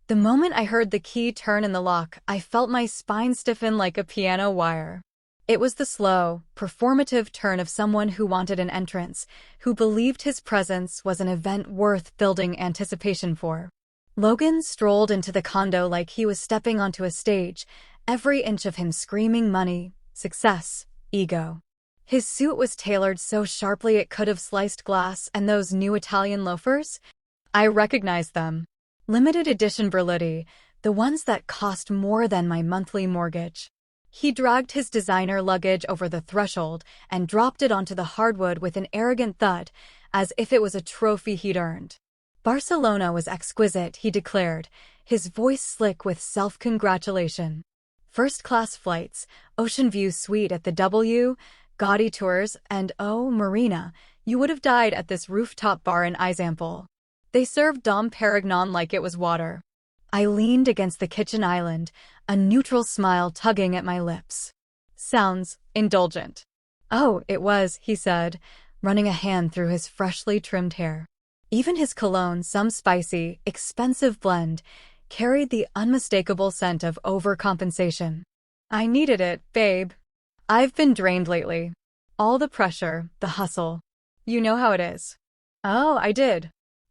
The moment I heard the key turn in the lock, I felt my spine stiffen like a piano wire. It was the slow, performative turn of someone who wanted an entrance, who believed his presence was an event worth building anticipation for. Logan strolled into the condo like he was stepping onto a stage, every inch of him screaming money, success, ego. His suit was tailored so sharply it could have sliced glass, and those new Italian loafers? I recognized them. Limited edition Berluti, the ones that cost more than my monthly mortgage. He dragged his designer luggage over the threshold and dropped it onto the hardwood with an arrogant thud, as if it was a trophy he'd earned. Barcelona was exquisite, he declared, his voice slick with self-congratulation. First-class flights, ocean view suite at the W, gaudy tours, and oh, Marina, you would have died at this rooftop bar in Izampol. They served Dom Perignon like it was water. I leaned against the kitchen island, a neutral smile tugging at my lips. Sounds indulgent. Oh, it was, he said, running a hand through his freshly trimmed hair. Even his cologne, some spicy, expensive blend, carried the unmistakable scent of overcompensation. I needed it, babe. I've been drained lately. All the pressure, the hustle. You know how it is. Oh, I did.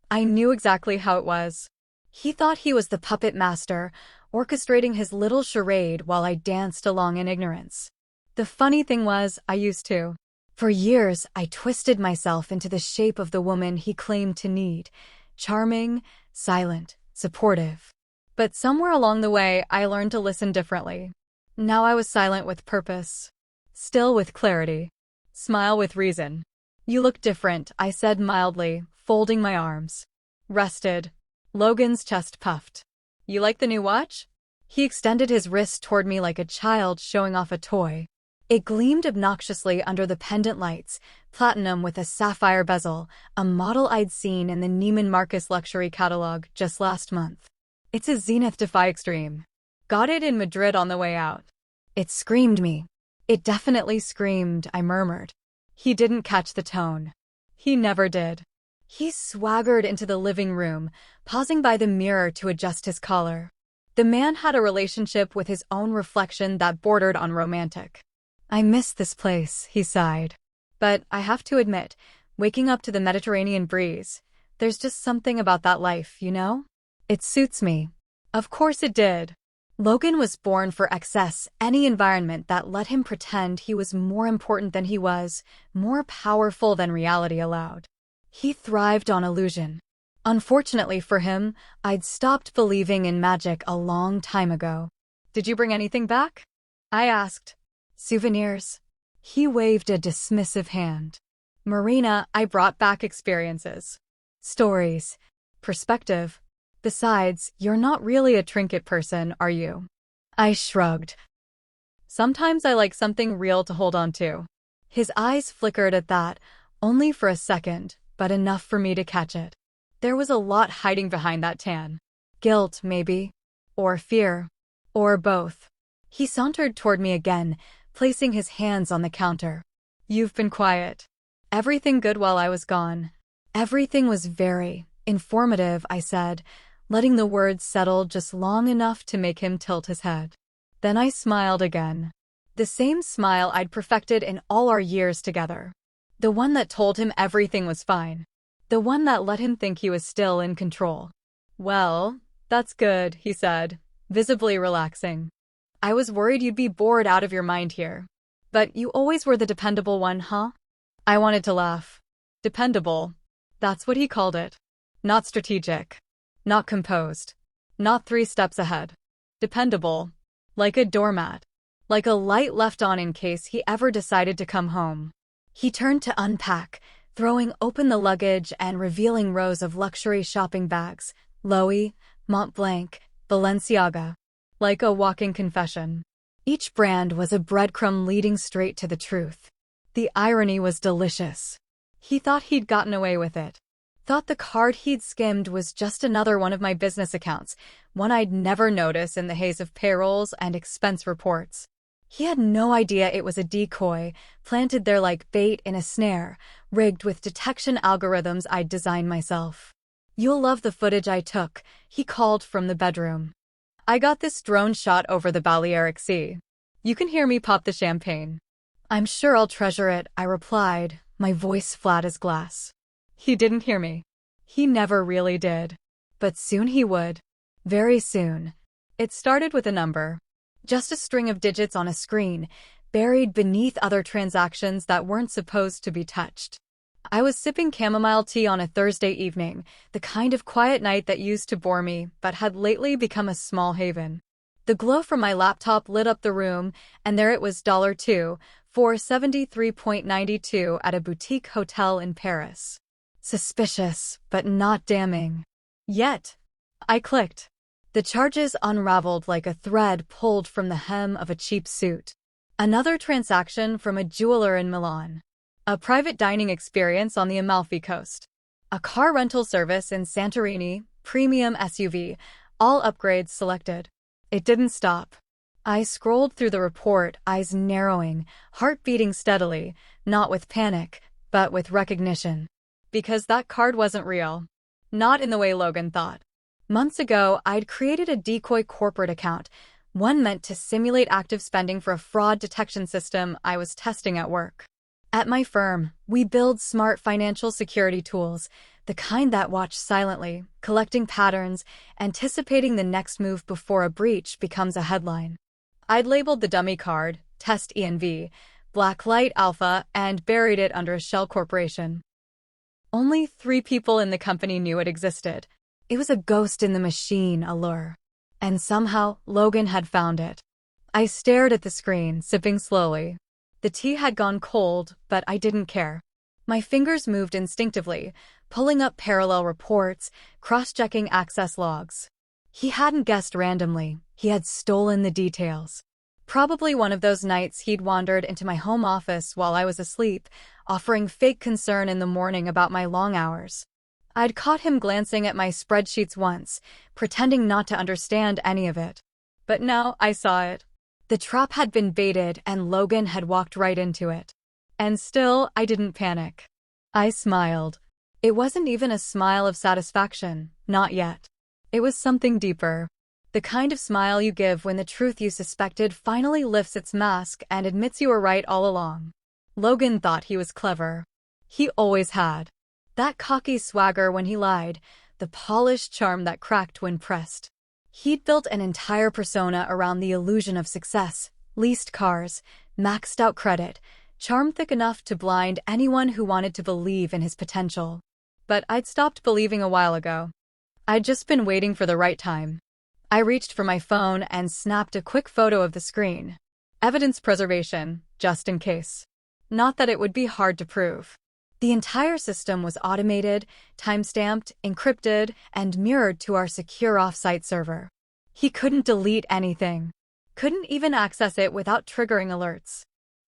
I knew exactly how it was. He thought he was the puppet master, orchestrating his little charade while I danced along in ignorance. The funny thing was, I used to. For years, I twisted myself into the shape of the woman he claimed to need. Charming, silent, supportive. But somewhere along the way, I learned to listen differently. Now I was silent with purpose. Still with clarity. Smile with reason. You look different, I said mildly, folding my arms. Rested. Logan's chest puffed. You like the new watch? He extended his wrist toward me like a child showing off a toy. It gleamed obnoxiously under the pendant lights, platinum with a sapphire bezel, a model I'd seen in the Neiman Marcus luxury catalog just last month. It's a Zenith Defy Extreme. Got it in Madrid on the way out. It screamed me. It definitely screamed, I murmured. He didn't catch the tone. He never did. He swaggered into the living room, pausing by the mirror to adjust his collar. The man had a relationship with his own reflection that bordered on romantic. I miss this place, he sighed. But I have to admit, waking up to the Mediterranean breeze, there's just something about that life, you know? It suits me. Of course it did. Logan was born for excess, any environment that let him pretend he was more important than he was, more powerful than reality allowed. He thrived on illusion. Unfortunately for him, I'd stopped believing in magic a long time ago. Did you bring anything back? I asked. Souvenirs. He waved a dismissive hand. Marina, I brought back experiences. Stories. Perspective. Besides, you're not really a trinket person, are you? I shrugged. Sometimes I like something real to hold on to. His eyes flickered at that, only for a second, but enough for me to catch it. There was a lot hiding behind that tan. Guilt, maybe. Or fear. Or both. He sauntered toward me again, placing his hands on the counter. You've been quiet. Everything good while I was gone? Everything was very informative, I said, letting the words settle just long enough to make him tilt his head. Then I smiled again. The same smile I'd perfected in all our years together. The one that told him everything was fine. The one that let him think he was still in control. Well, that's good, he said, visibly relaxing. I was worried you'd be bored out of your mind here. But you always were the dependable one, huh? I wanted to laugh. Dependable. That's what he called it. Not strategic. Not composed. Not 3 steps ahead. Dependable. Like a doormat. Like a light left on in case he ever decided to come home. He turned to unpack, throwing open the luggage and revealing rows of luxury shopping bags. Loewe, Montblanc, Balenciaga. Like a walking confession. Each brand was a breadcrumb leading straight to the truth. The irony was delicious. He thought he'd gotten away with it. Thought the card he'd skimmed was just another one of my business accounts, one I'd never notice in the haze of payrolls and expense reports. He had no idea it was a decoy, planted there like bait in a snare, rigged with detection algorithms I'd designed myself. "You'll love the footage I took," he called from the bedroom. "I got this drone shot over the Balearic Sea. You can hear me pop the champagne." "I'm sure I'll treasure it," I replied, my voice flat as glass. He didn't hear me. He never really did. But soon he would. Very soon. It started with a number. Just a string of digits on a screen, buried beneath other transactions that weren't supposed to be touched. I was sipping chamomile tea on a Thursday evening, the kind of quiet night that used to bore me but had lately become a small haven. The glow from my laptop lit up the room, and there it was $2 for $73.92 at a boutique hotel in Paris. Suspicious, but not damning. Yet, I clicked. The charges unraveled like a thread pulled from the hem of a cheap suit. Another transaction from a jeweler in Milan. A private dining experience on the Amalfi Coast. A car rental service in Santorini, premium SUV, all upgrades selected. It didn't stop. I scrolled through the report, eyes narrowing, heart beating steadily, not with panic, but with recognition. Because that card wasn't real. Not in the way Logan thought. Months ago, I'd created a decoy corporate account, one meant to simulate active spending for a fraud detection system I was testing at work. At my firm, we build smart financial security tools, the kind that watch silently, collecting patterns, anticipating the next move before a breach becomes a headline. I'd labeled the dummy card, Test ENV, Blacklight Alpha, and buried it under a shell corporation. Only 3 people in the company knew it existed. It was a ghost in the machine allure. And somehow, Logan had found it. I stared at the screen, sipping slowly. The tea had gone cold, but I didn't care. My fingers moved instinctively, pulling up parallel reports, cross-checking access logs. He hadn't guessed randomly. He had stolen the details. Probably one of those nights he'd wandered into my home office while I was asleep, offering fake concern in the morning about my long hours. I'd caught him glancing at my spreadsheets once, pretending not to understand any of it. But now I saw it. The trap had been baited and Logan had walked right into it. And still, I didn't panic. I smiled. It wasn't even a smile of satisfaction, not yet. It was something deeper. The kind of smile you give when the truth you suspected finally lifts its mask and admits you were right all along. Logan thought he was clever. He always had. That cocky swagger when he lied, the polished charm that cracked when pressed. He'd built an entire persona around the illusion of success, leased cars, maxed out credit, charm thick enough to blind anyone who wanted to believe in his potential. But I'd stopped believing a while ago. I'd just been waiting for the right time. I reached for my phone and snapped a quick photo of the screen. Evidence preservation, just in case. Not that it would be hard to prove. The entire system was automated, timestamped, encrypted, and mirrored to our secure off-site server. He couldn't delete anything. Couldn't even access it without triggering alerts.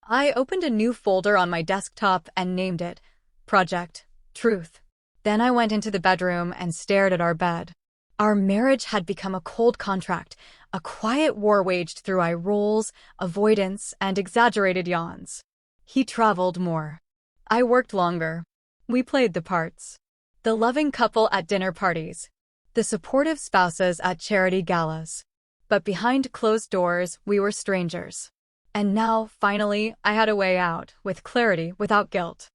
I opened a new folder on my desktop and named it Project Truth. Then I went into the bedroom and stared at our bed. Our marriage had become a cold contract, a quiet war waged through eye rolls, avoidance, and exaggerated yawns. He traveled more. I worked longer. We played the parts. The loving couple at dinner parties. The supportive spouses at charity galas. But behind closed doors, we were strangers. And now, finally, I had a way out, with clarity, without guilt.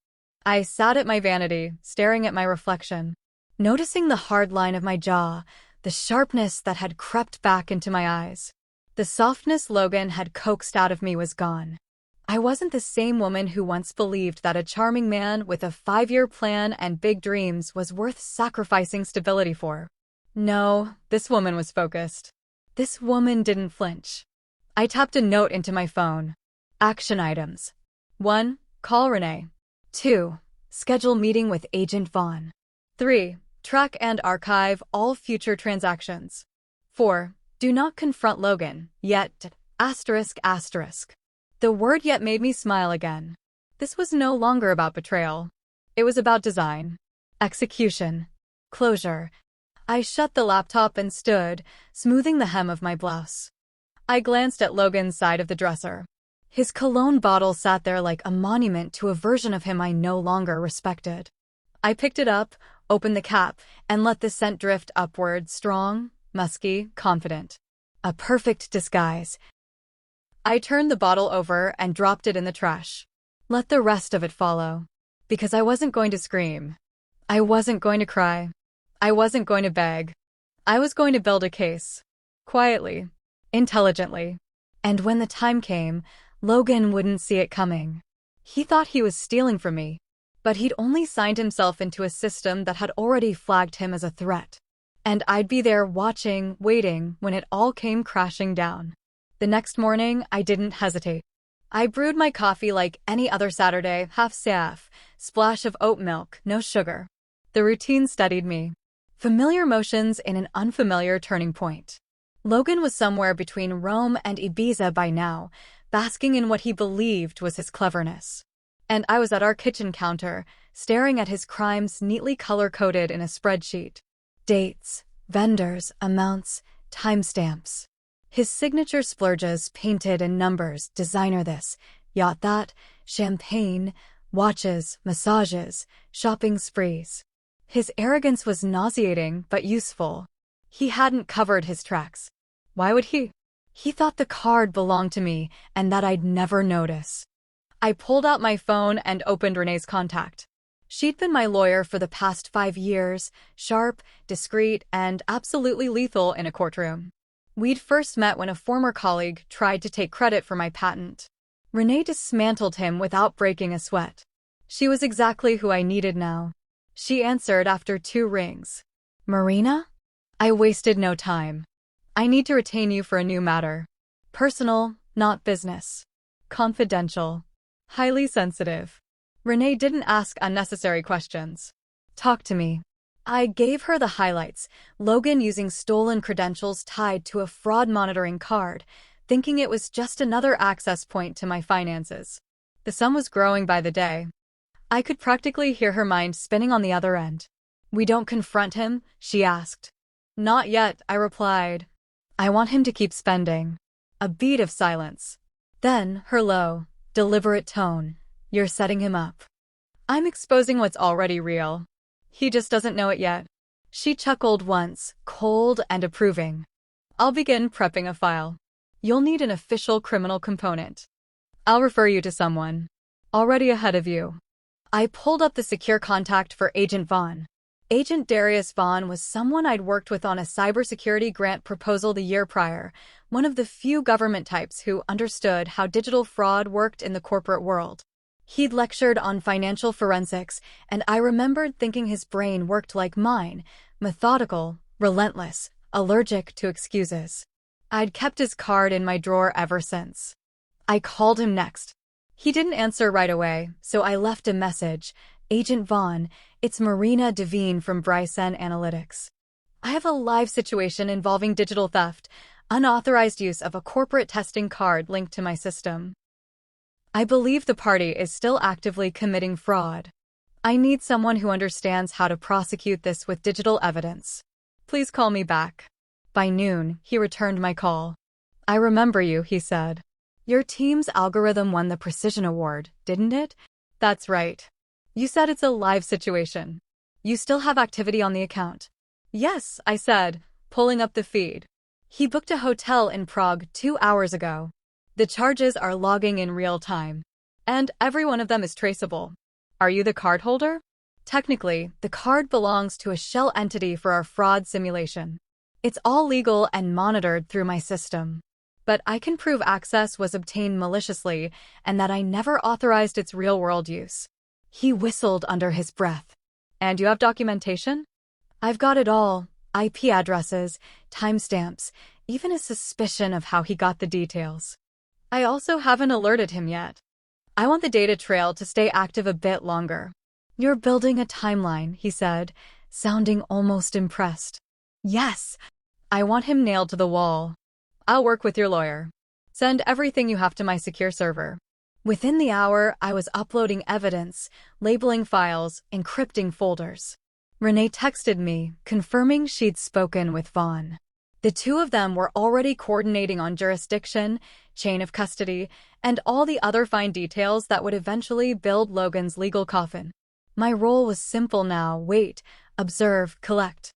I sat at my vanity, staring at my reflection, noticing the hard line of my jaw, the sharpness that had crept back into my eyes. The softness Logan had coaxed out of me was gone. I wasn't the same woman who once believed that a charming man with a 5-year plan and big dreams was worth sacrificing stability for. No, this woman was focused. This woman didn't flinch. I tapped a note into my phone. Action items. 1. Call Renee. 2. Schedule meeting with Agent Vaughn. 3. Track and archive all future transactions. 4. Do not confront Logan, yet, ****. The word yet made me smile again. This was no longer about betrayal. It was about design. Execution. Closure. I shut the laptop and stood, smoothing the hem of my blouse. I glanced at Logan's side of the dresser. His cologne bottle sat there like a monument to a version of him I no longer respected. I picked it up, opened the cap, and let the scent drift upward, strong, musky, confident. A perfect disguise. I turned the bottle over and dropped it in the trash. Let the rest of it follow. Because I wasn't going to scream. I wasn't going to cry. I wasn't going to beg. I was going to build a case. Quietly. Intelligently. And when the time came, Logan wouldn't see it coming. He thought he was stealing from me. But he'd only signed himself into a system that had already flagged him as a threat. And I'd be there watching, waiting, when it all came crashing down. The next morning, I didn't hesitate. I brewed my coffee like any other Saturday, half saff, splash of oat milk, no sugar. The routine steadied me. Familiar motions in an unfamiliar turning point. Logan was somewhere between Rome and Ibiza by now, basking in what he believed was his cleverness. And I was at our kitchen counter, staring at his crimes neatly color-coded in a spreadsheet. Dates, vendors, amounts, timestamps. His signature splurges painted in numbers, designer this, yacht that, champagne, watches, massages, shopping sprees. His arrogance was nauseating but useful. He hadn't covered his tracks. Why would he? He thought the card belonged to me and that I'd never notice. I pulled out my phone and opened Renee's contact. She'd been my lawyer for the past 5 years, sharp, discreet, and absolutely lethal in a courtroom. We'd first met when a former colleague tried to take credit for my patent. Renee dismantled him without breaking a sweat. She was exactly who I needed now. She answered after 2 rings. Marina? I wasted no time. I need to retain you for a new matter. Personal, not business. Confidential. Highly sensitive. Renee didn't ask unnecessary questions. Talk to me. I gave her the highlights, Logan using stolen credentials tied to a fraud monitoring card, thinking it was just another access point to my finances. The sum was growing by the day. I could practically hear her mind spinning on the other end. We don't confront him? She asked. Not yet, I replied. I want him to keep spending. A beat of silence. Then, her low, deliberate tone. You're setting him up. I'm exposing what's already real. He just doesn't know it yet. She chuckled once, cold and approving. I'll begin prepping a file. You'll need an official criminal component. I'll refer you to someone. Already ahead of you. I pulled up the secure contact for Agent Vaughn. Agent Darius Vaughn was someone I'd worked with on a cybersecurity grant proposal the year prior, one of the few government types who understood how digital fraud worked in the corporate world. He'd lectured on financial forensics, and I remembered thinking his brain worked like mine, methodical, relentless, allergic to excuses. I'd kept his card in my drawer ever since. I called him next. He didn't answer right away, so I left a message. Agent Vaughn, it's Marina Devine from Bryson Analytics. I have a live situation involving digital theft, unauthorized use of a corporate testing card linked to my system. I believe the party is still actively committing fraud. I need someone who understands how to prosecute this with digital evidence. Please call me back. By noon, he returned my call. I remember you, he said. Your team's algorithm won the Precision Award, didn't it? That's right. You said it's a live situation. You still have activity on the account. Yes, I said, pulling up the feed. He booked a hotel in Prague 2 hours ago. The charges are logging in real time. And every one of them is traceable. Are you the card holder? Technically, the card belongs to a shell entity for our fraud simulation. It's all legal and monitored through my system. But I can prove access was obtained maliciously and that I never authorized its real-world use. He whistled under his breath. And you have documentation? I've got it all. IP addresses, timestamps, even a suspicion of how he got the details. I also haven't alerted him yet. I want the data trail to stay active a bit longer. You're building a timeline, he said, sounding almost impressed. Yes. I want him nailed to the wall. I'll work with your lawyer. Send everything you have to my secure server. Within the hour, I was uploading evidence, labeling files, encrypting folders. Renee texted me, confirming she'd spoken with Vaughn. The two of them were already coordinating on jurisdiction, chain of custody, and all the other fine details that would eventually build Logan's legal coffin. My role was simple now. Wait, observe, collect.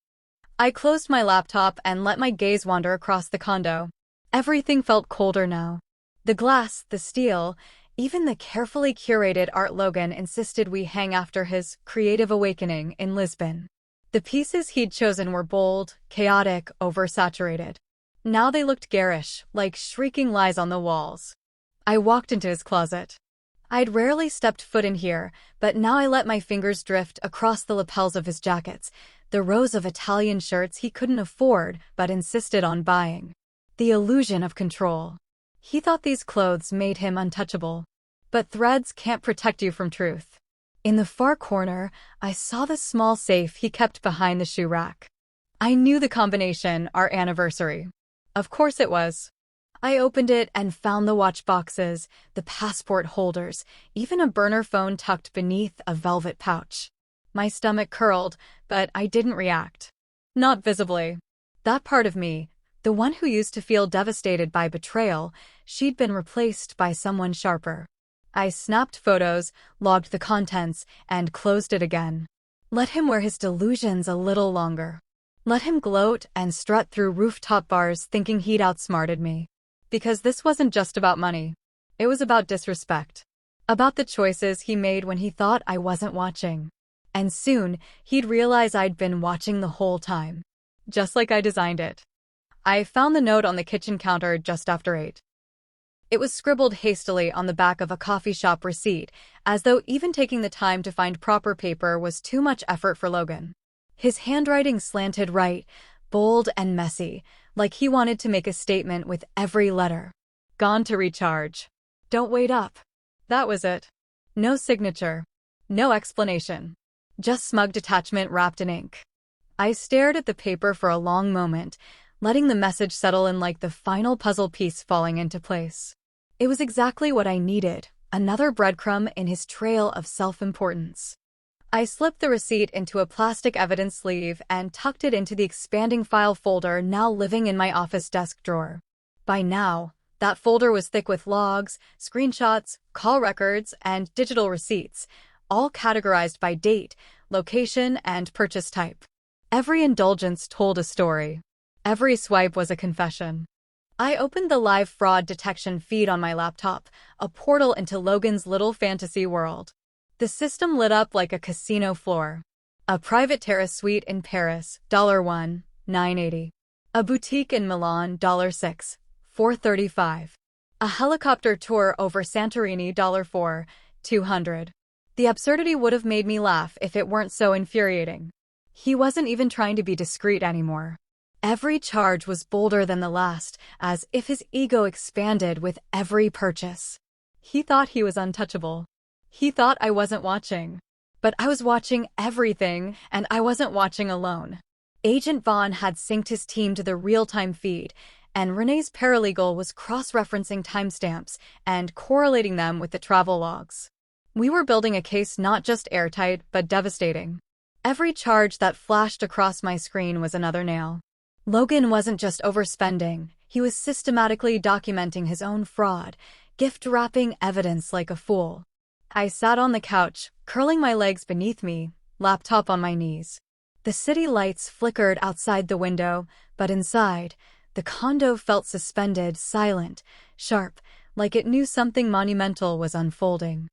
I closed my laptop and let my gaze wander across the condo. Everything felt colder now. The glass, the steel, even the carefully curated art Logan insisted we hang after his creative awakening in Lisbon. The pieces he'd chosen were bold, chaotic, oversaturated. Now they looked garish, like shrieking lies on the walls. I walked into his closet. I'd rarely stepped foot in here, but now I let my fingers drift across the lapels of his jackets, the rows of Italian shirts he couldn't afford but insisted on buying. The illusion of control. He thought these clothes made him untouchable. But threads can't protect you from truth. In the far corner, I saw the small safe he kept behind the shoe rack. I knew the combination, our anniversary. Of course it was. I opened it and found the watch boxes, the passport holders, even a burner phone tucked beneath a velvet pouch. My stomach curled, but I didn't react. Not visibly. That part of me, the one who used to feel devastated by betrayal, she'd been replaced by someone sharper. I snapped photos, logged the contents, and closed it again. Let him wear his delusions a little longer. Let him gloat and strut through rooftop bars thinking he'd outsmarted me. Because this wasn't just about money. It was about disrespect. About the choices he made when he thought I wasn't watching. And soon, he'd realize I'd been watching the whole time. Just like I designed it. I found the note on the kitchen counter just after 8. It was scribbled hastily on the back of a coffee shop receipt, as though even taking the time to find proper paper was too much effort for Logan. His handwriting slanted right, bold and messy, like he wanted to make a statement with every letter. Gone to recharge. Don't wait up. That was it. No signature. No explanation. Just smug detachment wrapped in ink. I stared at the paper for a long moment, letting the message settle in like the final puzzle piece falling into place. It was exactly what I needed, another breadcrumb in his trail of self-importance. I slipped the receipt into a plastic evidence sleeve and tucked it into the expanding file folder now living in my office desk drawer. By now, that folder was thick with logs, screenshots, call records, and digital receipts, all categorized by date, location, and purchase type. Every indulgence told a story. Every swipe was a confession. I opened the live fraud detection feed on my laptop, a portal into Logan's little fantasy world. The system lit up like a casino floor. A private terrace suite in Paris, $1, $9.80. A boutique in Milan, $6, $4.35. A helicopter tour over Santorini, $4, $200. The absurdity would have made me laugh if it weren't so infuriating. He wasn't even trying to be discreet anymore. Every charge was bolder than the last, as if his ego expanded with every purchase. He thought he was untouchable. He thought I wasn't watching. But I was watching everything, and I wasn't watching alone. Agent Vaughn had synced his team to the real-time feed, and Renee's paralegal was cross-referencing timestamps and correlating them with the travel logs. We were building a case not just airtight, but devastating. Every charge that flashed across my screen was another nail. Logan wasn't just overspending, he was systematically documenting his own fraud, gift-wrapping evidence like a fool. I sat on the couch, curling my legs beneath me, laptop on my knees. The city lights flickered outside the window, but inside, the condo felt suspended, silent, sharp, like it knew something monumental was unfolding.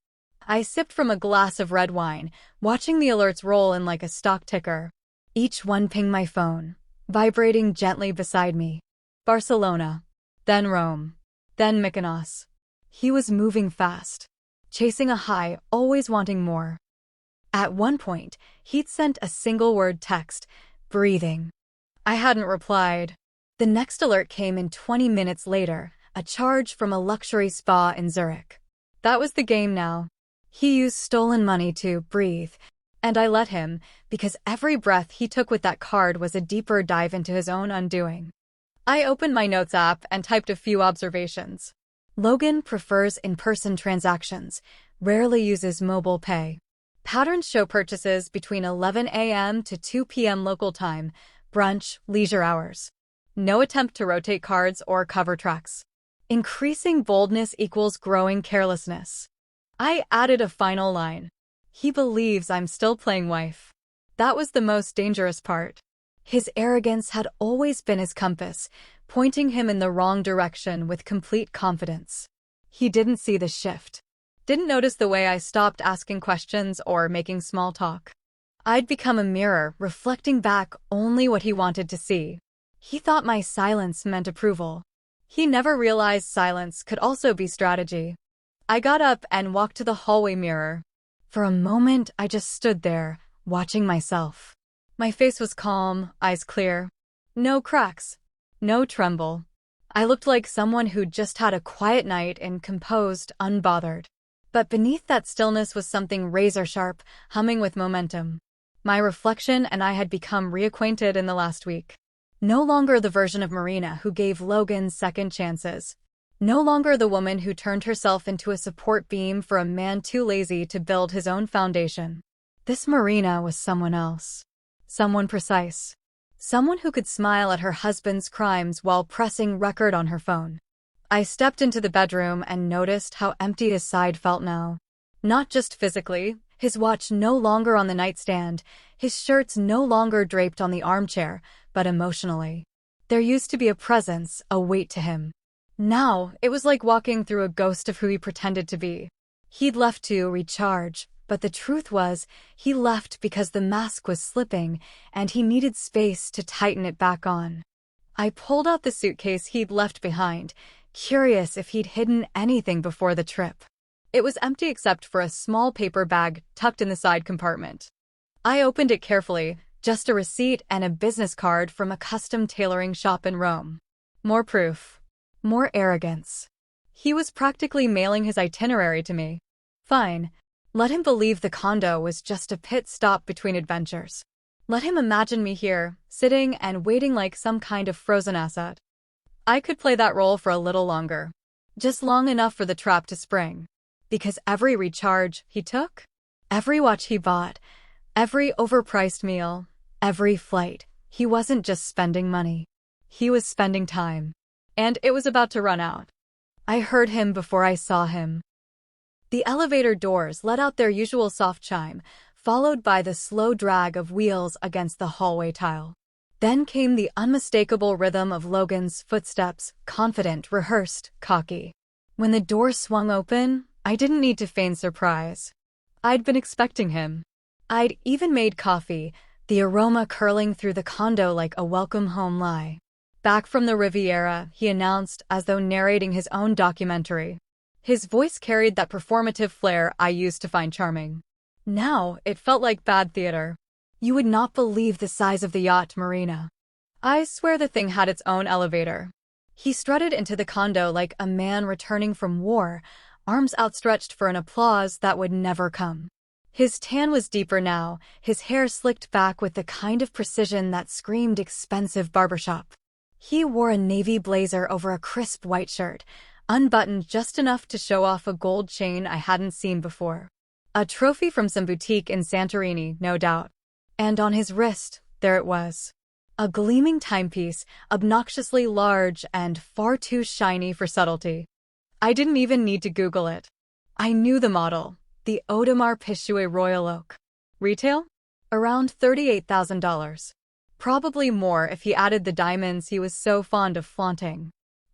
I sipped from a glass of red wine, watching the alerts roll in like a stock ticker. Each one pinged my phone, vibrating gently beside me. Barcelona, then Rome, then Mykonos. He was moving fast, chasing a high, always wanting more. At one point, he'd sent a single-word text, breathing. I hadn't replied. The next alert came in 20 minutes later, a charge from a luxury spa in Zurich. That was the game now. He used stolen money to breathe, and I let him, because every breath he took with that card was a deeper dive into his own undoing. I opened my notes app and typed a few observations. Logan prefers in-person transactions, rarely uses mobile pay. Patterns show purchases between 11 a.m. to 2 p.m. local time, brunch, leisure hours. No attempt to rotate cards or cover tracks. Increasing boldness equals growing carelessness. I added a final line. He believes I'm still playing wife. That was the most dangerous part. His arrogance had always been his compass, pointing him in the wrong direction with complete confidence. He didn't see the shift. Didn't notice the way I stopped asking questions or making small talk. I'd become a mirror, reflecting back only what he wanted to see. He thought my silence meant approval. He never realized silence could also be strategy. I got up and walked to the hallway mirror. For a moment, I just stood there, watching myself. My face was calm, eyes clear. No cracks. No tremble. I looked like someone who'd just had a quiet night and composed, unbothered. But beneath that stillness was something razor-sharp, humming with momentum. My reflection and I had become reacquainted in the last week. No longer the version of Marina who gave Logan second chances. No longer the woman who turned herself into a support beam for a man too lazy to build his own foundation. This Marina was someone else. Someone precise. Someone who could smile at her husband's crimes while pressing record on her phone. I stepped into the bedroom and noticed how empty his side felt now. Not just physically, his watch no longer on the nightstand, his shirts no longer draped on the armchair, but emotionally. There used to be a presence, a weight to him. Now, it was like walking through a ghost of who he pretended to be. He'd left to recharge, but the truth was, he left because the mask was slipping, and he needed space to tighten it back on. I pulled out the suitcase he'd left behind, curious if he'd hidden anything before the trip. It was empty except for a small paper bag tucked in the side compartment. I opened it carefully, just a receipt and a business card from a custom tailoring shop in Rome. More proof. More arrogance. He was practically mailing his itinerary to me. Fine. Let him believe the condo was just a pit stop between adventures. Let him imagine me here, sitting and waiting like some kind of frozen asset. I could play that role for a little longer. Just long enough for the trap to spring. Because every recharge he took, every watch he bought, every overpriced meal, every flight, he wasn't just spending money. He was spending time. And it was about to run out. I heard him before I saw him. The elevator doors let out their usual soft chime, followed by the slow drag of wheels against the hallway tile. Then came the unmistakable rhythm of Logan's footsteps, confident, rehearsed, cocky. When the door swung open, I didn't need to feign surprise. I'd been expecting him. I'd even made coffee, the aroma curling through the condo like a welcome home lie. Back from the Riviera, he announced as though narrating his own documentary. His voice carried that performative flair I used to find charming. Now, it felt like bad theater. You would not believe the size of the yacht, Marina. I swear the thing had its own elevator. He strutted into the condo like a man returning from war, arms outstretched for an applause that would never come. His tan was deeper now, his hair slicked back with the kind of precision that screamed expensive barbershop. He wore a navy blazer over a crisp white shirt, unbuttoned just enough to show off a gold chain I hadn't seen before. A trophy from some boutique in Santorini, no doubt. And on his wrist, there it was. A gleaming timepiece, obnoxiously large and far too shiny for subtlety. I didn't even need to Google it. I knew the model, the Audemars Piguet Royal Oak. Retail? Around $38,000. Probably more if he added the diamonds he was so fond of flaunting.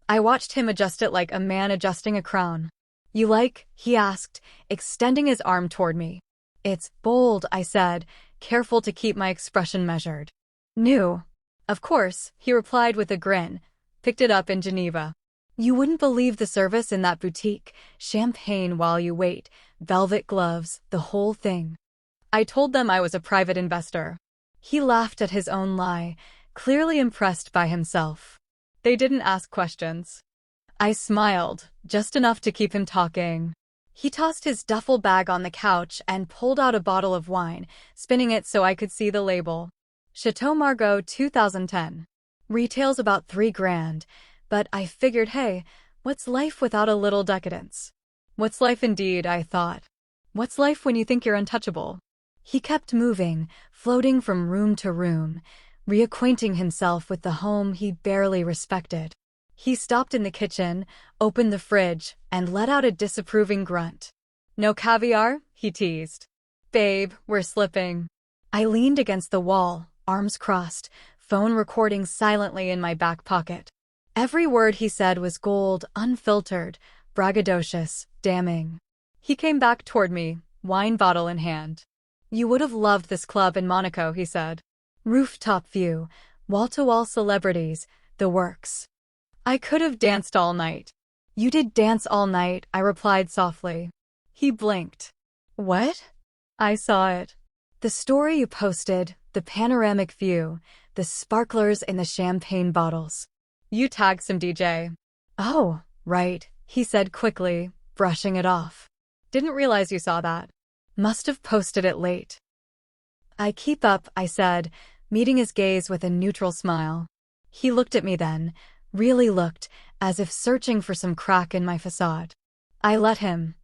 I watched him adjust it like a man adjusting a crown. You like? He asked, extending his arm toward me. It's bold, I said, careful to keep my expression measured. New. Of course, he replied with a grin. Picked it up in Geneva. You wouldn't believe the service in that boutique. Champagne while you wait, velvet gloves, the whole thing. I told them I was a private investor. He laughed at his own lie, clearly impressed by himself. They didn't ask questions. I smiled, just enough to keep him talking. He tossed his duffel bag on the couch and pulled out a bottle of wine, spinning it so I could see the label. Chateau Margaux 2010. Retails about $3,000, but I figured, hey, what's life without a little decadence? What's life indeed, I thought. What's life when you think you're untouchable? He kept moving, floating from room to room, reacquainting himself with the home he barely respected. He stopped in the kitchen, opened the fridge, and let out a disapproving grunt. No caviar? He teased. Babe, we're slipping. I leaned against the wall, arms crossed, phone recording silently in my back pocket. Every word he said was gold, unfiltered, braggadocious, damning. He came back toward me, wine bottle in hand. "You would have loved this club in Monaco," he said. "Rooftop view, wall-to-wall celebrities, the works. I could have danced all night." "You did dance all night," I replied softly. He blinked. "What?" "I saw it. The story you posted, the panoramic view, the sparklers in the champagne bottles. You tagged some DJ." "Oh, right," he said quickly, brushing it off. "Didn't realize you saw that. Must have posted it late." "I keep up," I said, meeting his gaze with a neutral smile. He looked at me then, really looked, as if searching for some crack in my facade. I let him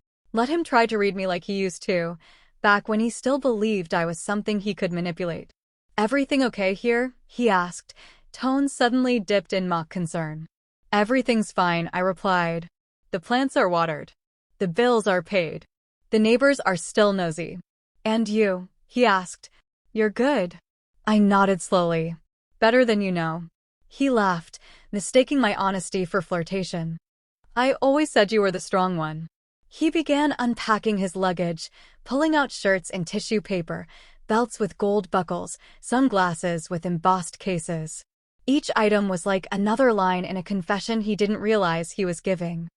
try to read me like he used to, back when he still believed I was something he could manipulate. "Everything okay here?" he asked, tone suddenly dipped in mock concern. "Everything's fine," I replied. "The plants are watered. The bills are paid. The neighbors are still nosy." "And you?" he asked. "You're good." I nodded slowly. "Better than you know." He laughed, mistaking my honesty for flirtation. "I always said you were the strong one." He began unpacking his luggage, pulling out shirts and tissue paper, belts with gold buckles, sunglasses with embossed cases. Each item was like another line in a confession he didn't realize he was giving.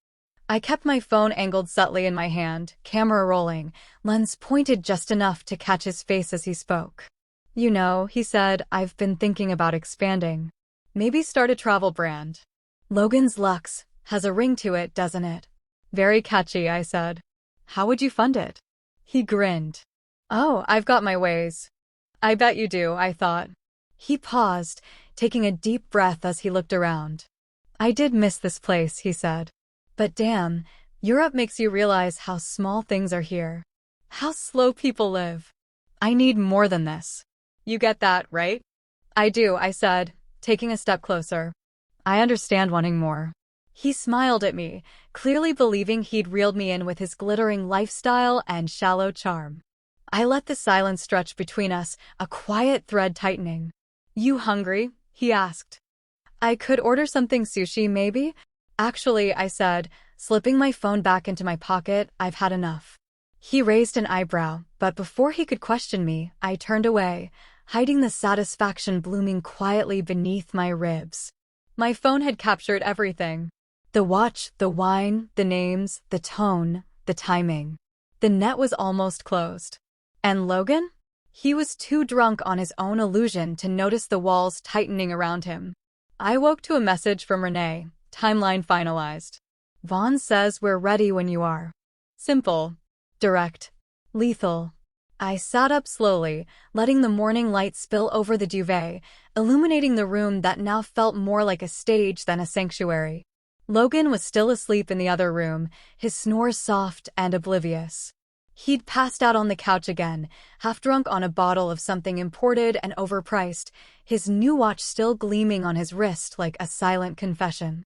I kept my phone angled subtly in my hand, camera rolling, lens pointed just enough to catch his face as he spoke. "You know," he said, "I've been thinking about expanding. Maybe start a travel brand. Logan's Luxe has a ring to it, doesn't it?" "Very catchy," I said. "How would you fund it?" He grinned. "Oh, I've got my ways." "I bet you do," I thought. He paused, taking a deep breath as he looked around. "I did miss this place," he said. "But damn, Europe makes you realize how small things are here. How slow people live. I need more than this." "You get that, right?" "I do," I said, taking a step closer. "I understand wanting more." He smiled at me, clearly believing he'd reeled me in with his glittering lifestyle and shallow charm. I let the silence stretch between us, a quiet thread tightening. "You hungry?" he asked. "I could order something sushi, maybe?" "Actually," I said, slipping my phone back into my pocket, "I've had enough." He raised an eyebrow, but before he could question me, I turned away, hiding the satisfaction blooming quietly beneath my ribs. My phone had captured everything. The watch, the wine, the names, the tone, the timing. The net was almost closed. And Logan? He was too drunk on his own illusion to notice the walls tightening around him. I woke to a message from Renee, timeline finalized. "Vaughn says we're ready when you are." Simple. Direct. Lethal. I sat up slowly, letting the morning light spill over the duvet, illuminating the room that now felt more like a stage than a sanctuary. Logan was still asleep in the other room, his snores soft and oblivious. He'd passed out on the couch again, half drunk on a bottle of something imported and overpriced, his new watch still gleaming on his wrist like a silent confession.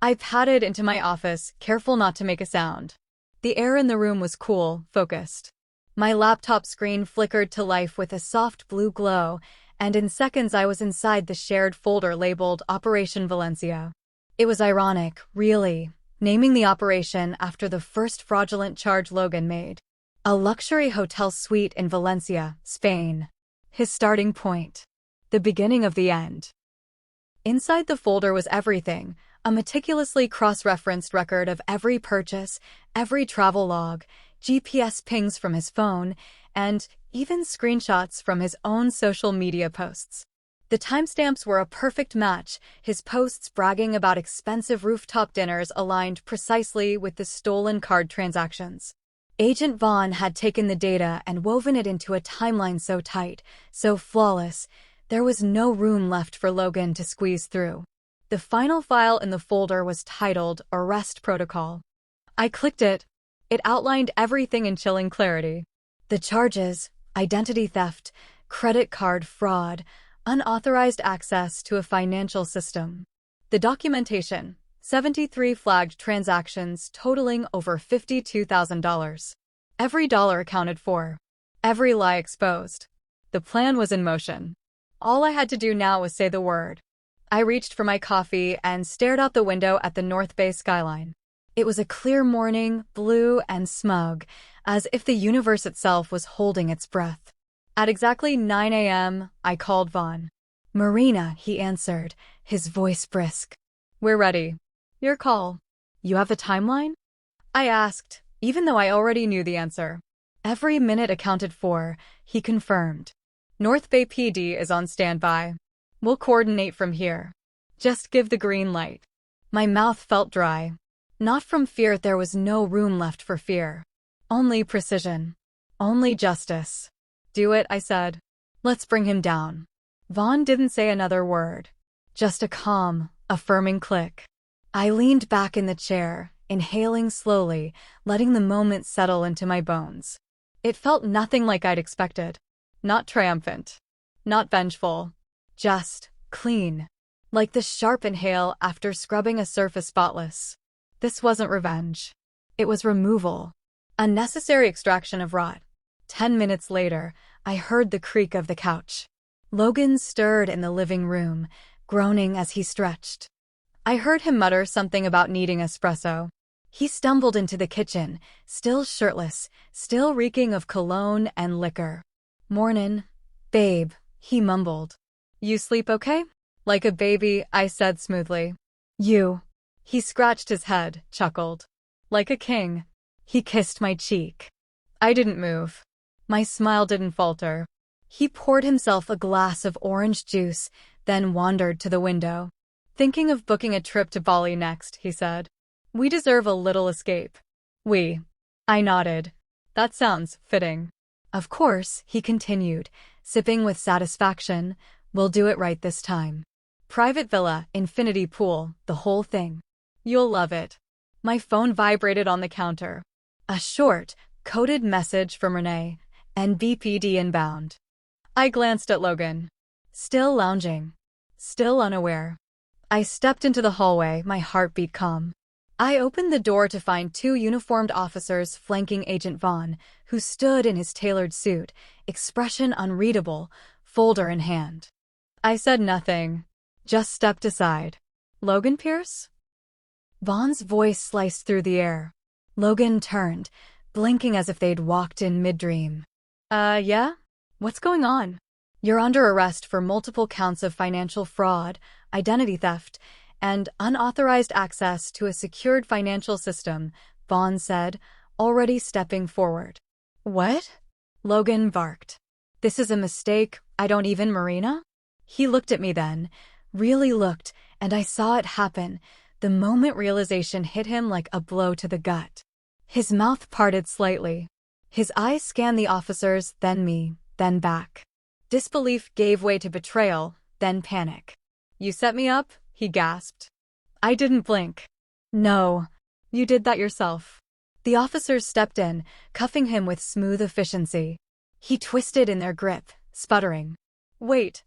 I padded into my office, careful not to make a sound. The air in the room was cool, focused. My laptop screen flickered to life with a soft blue glow, and in seconds I was inside the shared folder labeled Operation Valencia. It was ironic, really, naming the operation after the first fraudulent charge Logan made. A luxury hotel suite in Valencia, Spain. His starting point. The beginning of the end. Inside the folder was everything, a meticulously cross-referenced record of every purchase, every travel log, GPS pings from his phone, and even screenshots from his own social media posts. The timestamps were a perfect match, his posts bragging about expensive rooftop dinners aligned precisely with the stolen card transactions. Agent Vaughn had taken the data and woven it into a timeline so tight, so flawless, there was no room left for Logan to squeeze through. The final file in the folder was titled Arrest Protocol. I clicked it. It outlined everything in chilling clarity. The charges: identity theft, credit card fraud, unauthorized access to a financial system. The documentation: 73 flagged transactions totaling over $52,000. Every dollar accounted for. Every lie exposed. The plan was in motion. All I had to do now was say the word. I reached for my coffee and stared out the window at the North Bay skyline. It was a clear morning, blue and smug, as if the universe itself was holding its breath. At exactly 9 a.m., I called Vaughn. "Marina," he answered, his voice brisk. "We're ready. Your call. You have the timeline?" I asked, even though I already knew the answer. "Every minute accounted for," he confirmed. "North Bay PD is on standby. We'll coordinate from here. Just give the green light." My mouth felt dry. Not from fear, there was no room left for fear. Only precision. Only justice. "Do it," I said. "Let's bring him down." Vaughn didn't say another word. Just a calm, affirming click. I leaned back in the chair, inhaling slowly, letting the moment settle into my bones. It felt nothing like I'd expected. Not triumphant. Not vengeful. Just clean. Like the sharp inhale after scrubbing a surface spotless. This wasn't revenge. It was removal. A necessary extraction of rot. 10 minutes later, I heard the creak of the couch. Logan stirred in the living room, groaning as he stretched. I heard him mutter something about needing espresso. He stumbled into the kitchen, still shirtless, still reeking of cologne and liquor. "Mornin', babe," he mumbled. "You sleep okay?" "Like a baby," I said smoothly. "You." He scratched his head, chuckled. "Like a king." He kissed my cheek. I didn't move. My smile didn't falter. He poured himself a glass of orange juice, then wandered to the window. "Thinking of booking a trip to Bali next," he said. "We deserve a little escape." "We." I nodded. "That sounds fitting." "Of course," he continued, sipping with satisfaction. "We'll do it right this time. Private villa, infinity pool, the whole thing. You'll love it." My phone vibrated on the counter. A short, coded message from Renee, NBPD inbound. I glanced at Logan. Still lounging. Still unaware. I stepped into the hallway, my heartbeat calm. I opened the door to find two uniformed officers flanking Agent Vaughn, who stood in his tailored suit, expression unreadable, folder in hand. I said nothing, just stepped aside. "Logan Pierce?" Vaughn's voice sliced through the air. Logan turned, blinking as if they'd walked in mid-dream. Yeah? What's going on?" "You're under arrest for multiple counts of financial fraud, identity theft, and unauthorized access to a secured financial system," Vaughn said, already stepping forward. "What?" Logan barked. "This is a mistake. I don't even Marina?" He looked at me then, really looked, and I saw it happen. The moment realization hit him like a blow to the gut. His mouth parted slightly. His eyes scanned the officers, then me, then back. Disbelief gave way to betrayal, then panic. "You set me up?" he gasped. I didn't blink. "No, you did that yourself." The officers stepped in, cuffing him with smooth efficiency. He twisted in their grip, sputtering. Wait.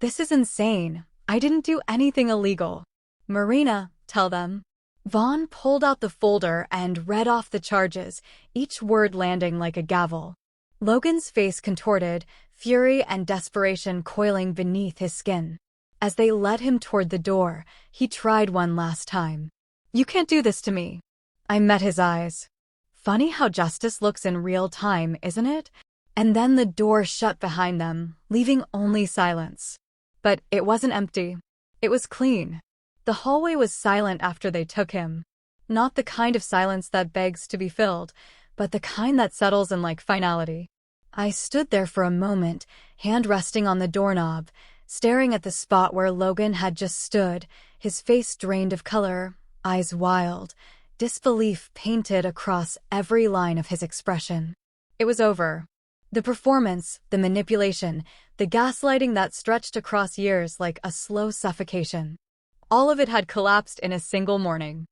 This is insane. I didn't do anything illegal." "Marina, tell them." Vaughn pulled out the folder and read off the charges, each word landing like a gavel. Logan's face contorted, fury and desperation coiling beneath his skin. As they led him toward the door, he tried one last time. "You can't do this to me." I met his eyes. Funny how justice looks in real time, isn't it? And then the door shut behind them, leaving only silence. But it wasn't empty. It was clean. The hallway was silent after they took him. Not the kind of silence that begs to be filled, but the kind that settles in like finality. I stood there for a moment, hand resting on the doorknob, staring at the spot where Logan had just stood, his face drained of color, eyes wild, disbelief painted across every line of his expression. It was over. The performance, the manipulation, the gaslighting that stretched across years like a slow suffocation. All of it had collapsed in a single morning.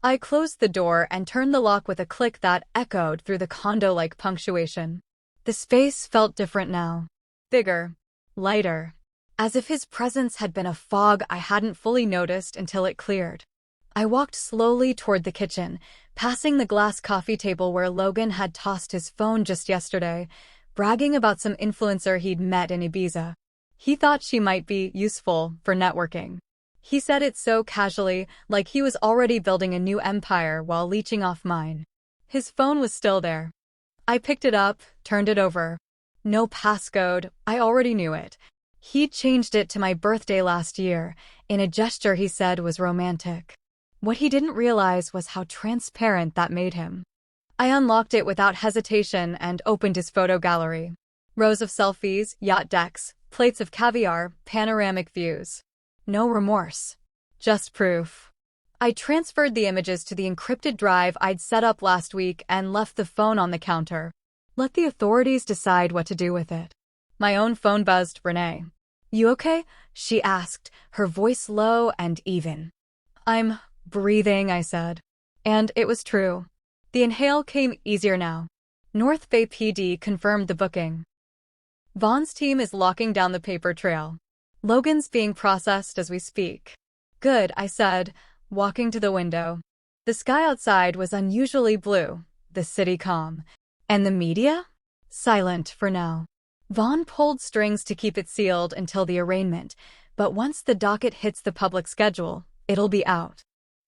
I closed the door and turned the lock with a click that echoed through the condo-like punctuation. The space felt different now. Bigger. Lighter. As if his presence had been a fog I hadn't fully noticed until it cleared. I walked slowly toward the kitchen, passing the glass coffee table where Logan had tossed his phone just yesterday, bragging about some influencer he'd met in Ibiza. He thought she might be useful for networking. He said it so casually, like he was already building a new empire while leeching off mine. His phone was still there. I picked it up, turned it over. No passcode, I already knew it. He'd changed it to my birthday last year, in a gesture he said was romantic. What he didn't realize was how transparent that made him. I unlocked it without hesitation and opened his photo gallery. Rows of selfies, yacht decks, plates of caviar, panoramic views. No remorse. Just proof. I transferred the images to the encrypted drive I'd set up last week and left the phone on the counter. Let the authorities decide what to do with it. My own phone buzzed Renee. "You okay?" she asked, her voice low and even. "I'm breathing," I said. And it was true. The inhale came easier now. North Bay PD confirmed the booking. Vaughn's team is locking down the paper trail. Logan's being processed as we speak. Good, I said, walking to the window. The sky outside was unusually blue, the city calm. And the media? Silent for now. Vaughn pulled strings to keep it sealed until the arraignment, but once the docket hits the public schedule, it'll be out.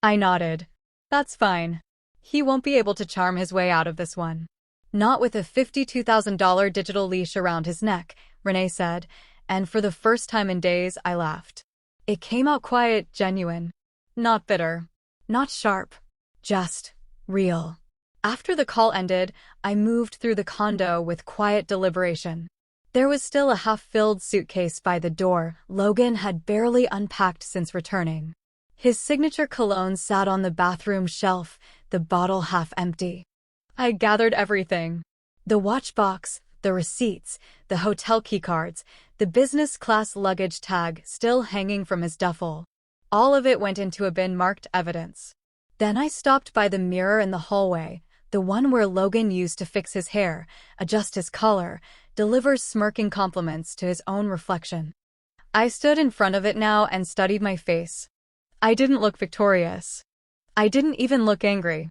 I nodded. That's fine. He won't be able to charm his way out of this one. Not with a $52,000 digital leash around his neck, Renee said, and for the first time in days I laughed. It came out quiet, genuine. Not bitter. Not sharp. Just real. After the call ended, I moved through the condo with quiet deliberation. There was still a half-filled suitcase by the door Logan had barely unpacked since returning. His signature cologne sat on the bathroom shelf, the bottle half empty. I gathered everything. The watch box, the receipts, the hotel keycards, the business class luggage tag still hanging from his duffel. All of it went into a bin marked evidence. Then I stopped by the mirror in the hallway, the one where Logan used to fix his hair, adjust his collar, deliver smirking compliments to his own reflection. I stood in front of it now and studied my face. I didn't look victorious. I didn't even look angry.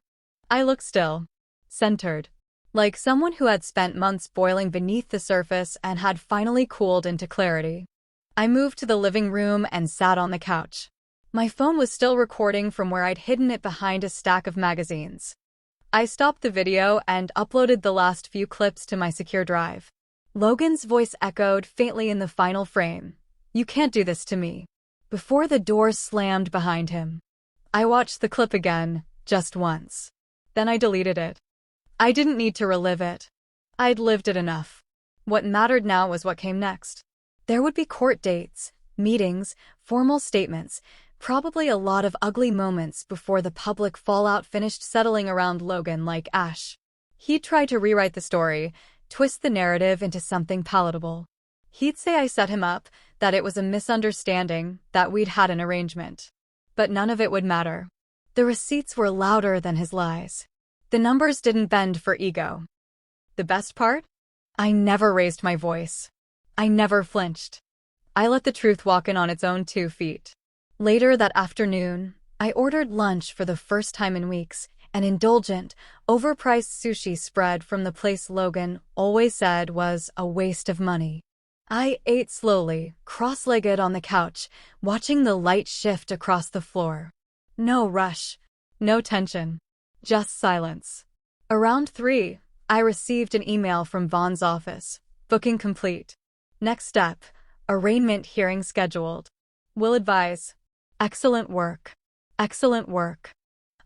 I looked still. Centered. Like someone who had spent months boiling beneath the surface and had finally cooled into clarity. I moved to the living room and sat on the couch. My phone was still recording from where I'd hidden it behind a stack of magazines. I stopped the video and uploaded the last few clips to my secure drive. Logan's voice echoed faintly in the final frame. "You can't do this to me." Before the door slammed behind him. I watched the clip again, just once. Then I deleted it. I didn't need to relive it. I'd lived it enough. What mattered now was what came next. There would be court dates, meetings, formal statements, probably a lot of ugly moments before the public fallout finished settling around Logan like ash. He'd try to rewrite the story, twist the narrative into something palatable. He'd say I set him up, that it was a misunderstanding, that we'd had an arrangement. But none of it would matter. The receipts were louder than his lies. The numbers didn't bend for ego. The best part? I never raised my voice. I never flinched. I let the truth walk in on its own 2 feet. Later that afternoon, I ordered lunch for the first time in weeks, an indulgent, overpriced sushi spread from the place Logan always said was a waste of money. I ate slowly, cross-legged on the couch, watching the light shift across the floor. No rush, no tension, just silence. Around 3, I received an email from Vaughn's office. Booking complete. Next step, arraignment hearing scheduled. Will advise. Excellent work. Excellent work.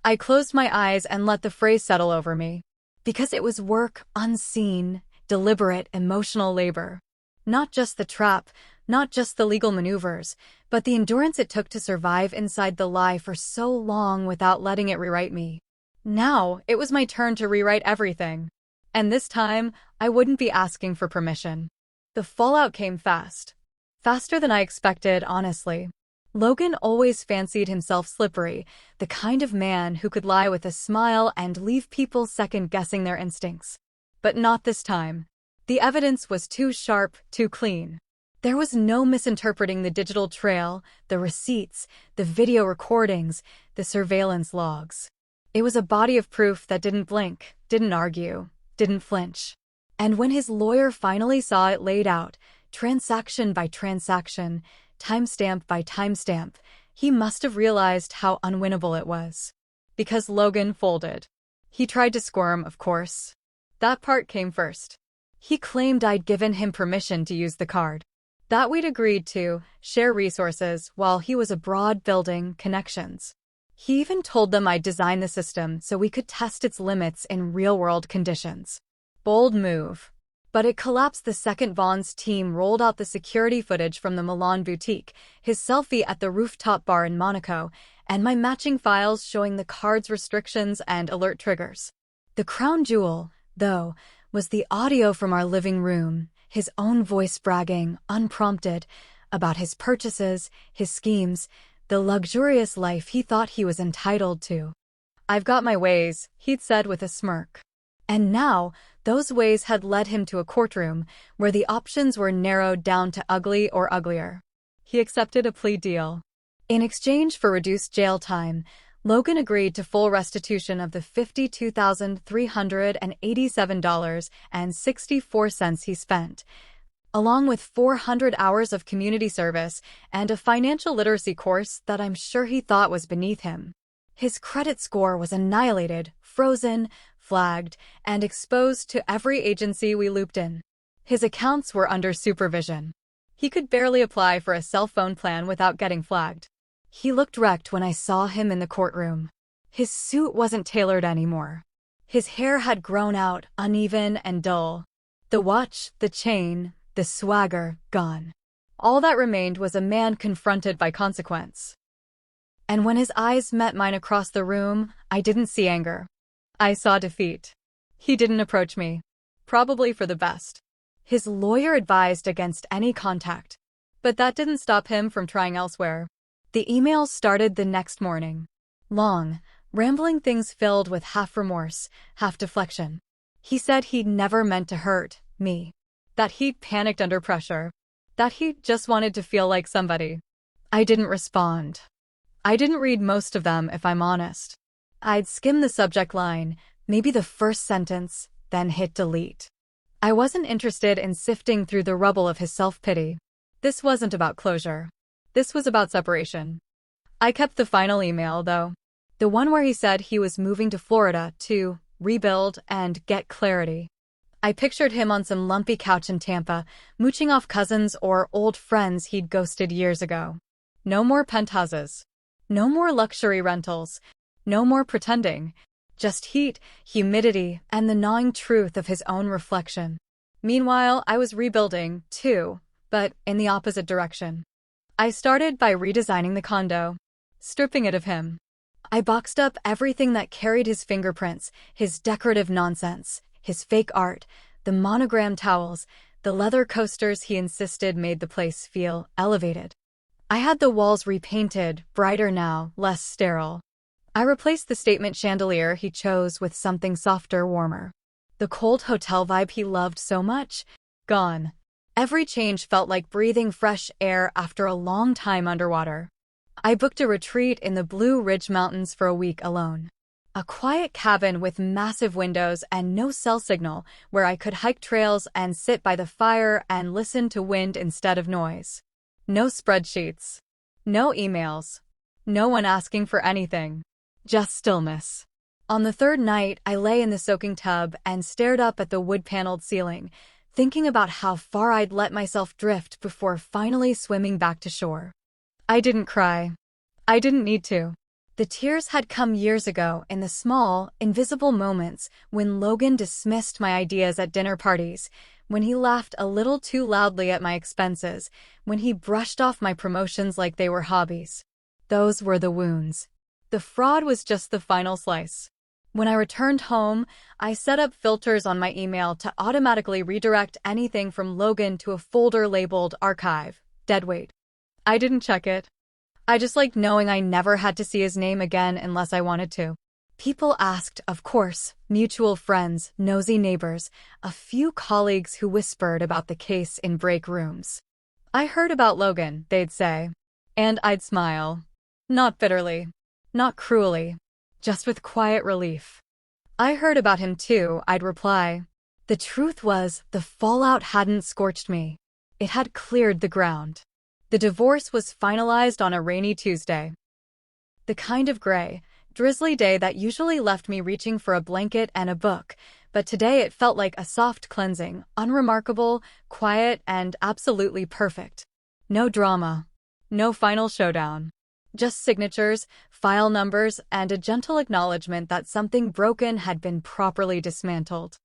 I closed my eyes and let the phrase settle over me. Because it was work, unseen, deliberate, emotional labor. Not just the trap, not just the legal maneuvers, but the endurance it took to survive inside the lie for so long without letting it rewrite me. Now, it was my turn to rewrite everything. And this time, I wouldn't be asking for permission. The fallout came fast. Faster than I expected, honestly. Logan always fancied himself slippery, the kind of man who could lie with a smile and leave people second-guessing their instincts. But not this time. The evidence was too sharp, too clean. There was no misinterpreting the digital trail, the receipts, the video recordings, the surveillance logs. It was a body of proof that didn't blink, didn't argue, didn't flinch. And when his lawyer finally saw it laid out, transaction by transaction, timestamp by timestamp, he must have realized how unwinnable it was. Because Logan folded. He tried to squirm, of course. That part came first. He claimed I'd given him permission to use the card. That we'd agreed to share resources while he was abroad building connections. He even told them I'd designed the system so we could test its limits in real-world conditions. Bold move. But it collapsed the second Vaughn's team rolled out the security footage from the Milan boutique, his selfie at the rooftop bar in Monaco, and my matching files showing the card's restrictions and alert triggers. The crown jewel, though, was the audio from our living room, his own voice bragging, unprompted, about his purchases, his schemes, the luxurious life he thought he was entitled to. "I've got my ways," he'd said with a smirk. And now, those ways had led him to a courtroom where the options were narrowed down to ugly or uglier. He accepted a plea deal. In exchange for reduced jail time, Logan agreed to full restitution of the $52,387.64 he spent, along with 400 hours of community service and a financial literacy course that I'm sure he thought was beneath him. His credit score was annihilated, frozen, flagged, and exposed to every agency we looped in. His accounts were under supervision. He could barely apply for a cell phone plan without getting flagged. He looked wrecked when I saw him in the courtroom. His suit wasn't tailored anymore. His hair had grown out, uneven and dull. The watch, the chain, the swagger, gone. All that remained was a man confronted by consequence. And when his eyes met mine across the room, I didn't see anger. I saw defeat. He didn't approach me. Probably for the best. His lawyer advised against any contact. But that didn't stop him from trying elsewhere. The emails started the next morning. Long, rambling things filled with half remorse, half deflection. He said he'd never meant to hurt me. That he'd panicked under pressure. That he just wanted to feel like somebody. I didn't respond. I didn't read most of them, if I'm honest. I'd skim the subject line, maybe the first sentence, then hit delete. I wasn't interested in sifting through the rubble of his self-pity. This wasn't about closure. This was about separation. I kept the final email, though. The one where he said he was moving to Florida to rebuild and get clarity. I pictured him on some lumpy couch in Tampa, mooching off cousins or old friends he'd ghosted years ago. No more penthouses. No more luxury rentals. No more pretending. Just heat, humidity, and the gnawing truth of his own reflection. Meanwhile, I was rebuilding, too, but in the opposite direction. I started by redesigning the condo, stripping it of him. I boxed up everything that carried his fingerprints, his decorative nonsense, his fake art, the monogram towels, the leather coasters he insisted made the place feel elevated. I had the walls repainted, brighter now, less sterile. I replaced the statement chandelier he chose with something softer, warmer. The cold hotel vibe he loved so much? Gone. Every change felt like breathing fresh air after a long time underwater. I booked a retreat in the Blue Ridge Mountains for a week alone. A quiet cabin with massive windows and no cell signal where I could hike trails and sit by the fire and listen to wind instead of noise. No spreadsheets. No emails. No one asking for anything. Just stillness. On the third night, I lay in the soaking tub and stared up at the wood-paneled ceiling, thinking about how far I'd let myself drift before finally swimming back to shore. I didn't cry. I didn't need to. The tears had come years ago in the small, invisible moments when Logan dismissed my ideas at dinner parties, when he laughed a little too loudly at my expenses, when he brushed off my promotions like they were hobbies. Those were the wounds. The fraud was just the final slice. When I returned home, I set up filters on my email to automatically redirect anything from Logan to a folder labeled Archive, Deadweight. I didn't check it. I just liked knowing I never had to see his name again unless I wanted to. People asked, of course, mutual friends, nosy neighbors, a few colleagues who whispered about the case in break rooms. I heard about Logan, they'd say. And I'd smile. Not bitterly. Not cruelly. Just with quiet relief. I heard about him too, I'd reply. The truth was, the fallout hadn't scorched me. It had cleared the ground. The divorce was finalized on a rainy Tuesday. The kind of gray, drizzly day that usually left me reaching for a blanket and a book, but today it felt like a soft cleansing, unremarkable, quiet, and absolutely perfect. No drama. No final showdown. Just signatures, file numbers, and a gentle acknowledgement that something broken had been properly dismantled.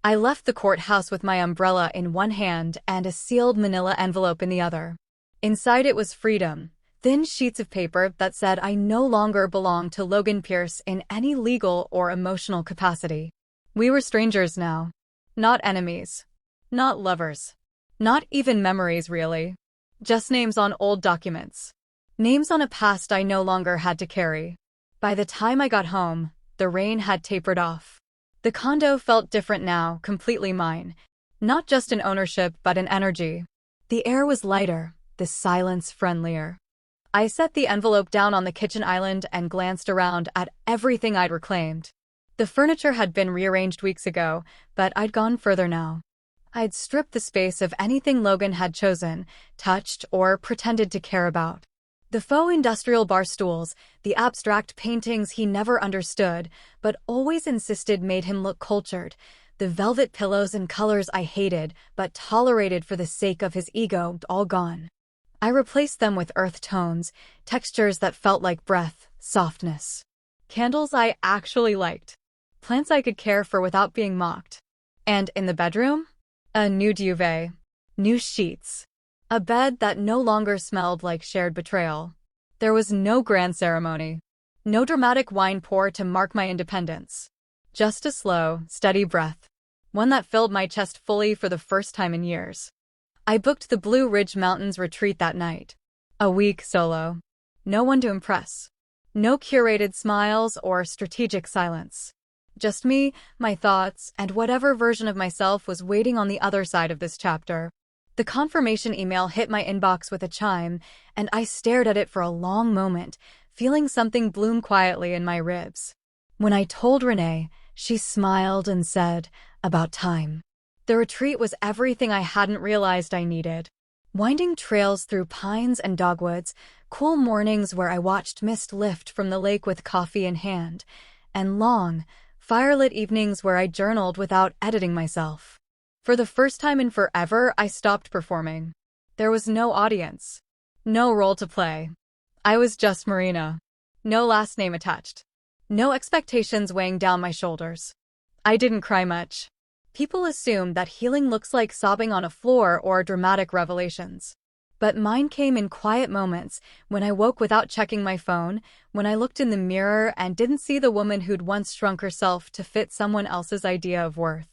I left the courthouse with my umbrella in one hand and a sealed manila envelope in the other. Inside it was freedom, thin sheets of paper that said I no longer belonged to Logan Pierce in any legal or emotional capacity. We were strangers now. Not enemies. Not lovers. Not even memories, really. Just names on old documents. Names on a past I no longer had to carry. By the time I got home, the rain had tapered off. The condo felt different now, completely mine. Not just in ownership, but in energy. The air was lighter, the silence friendlier. I set the envelope down on the kitchen island and glanced around at everything I'd reclaimed. The furniture had been rearranged weeks ago, but I'd gone further now. I'd stripped the space of anything Logan had chosen, touched, or pretended to care about. The faux industrial bar stools, the abstract paintings he never understood, but always insisted made him look cultured, the velvet pillows and colors I hated, but tolerated for the sake of his ego, all gone. I replaced them with earth tones, textures that felt like breath, softness. Candles I actually liked. Plants I could care for without being mocked. And in the bedroom? A new duvet. New sheets. A bed that no longer smelled like shared betrayal. There was no grand ceremony. No dramatic wine pour to mark my independence. Just a slow, steady breath. One that filled my chest fully for the first time in years. I booked the Blue Ridge Mountains retreat that night. A week solo. No one to impress. No curated smiles or strategic silence. Just me, my thoughts, and whatever version of myself was waiting on the other side of this chapter. The confirmation email hit my inbox with a chime, and I stared at it for a long moment, feeling something bloom quietly in my ribs. When I told Renee, she smiled and said, "About time." The retreat was everything I hadn't realized I needed. Winding trails through pines and dogwoods, cool mornings where I watched mist lift from the lake with coffee in hand, and long, firelit evenings where I journaled without editing myself. For the first time in forever, I stopped performing. There was no audience. No role to play. I was just Marina. No last name attached. No expectations weighing down my shoulders. I didn't cry much. People assume that healing looks like sobbing on a floor or dramatic revelations. But mine came in quiet moments, when I woke without checking my phone, when I looked in the mirror and didn't see the woman who'd once shrunk herself to fit someone else's idea of worth.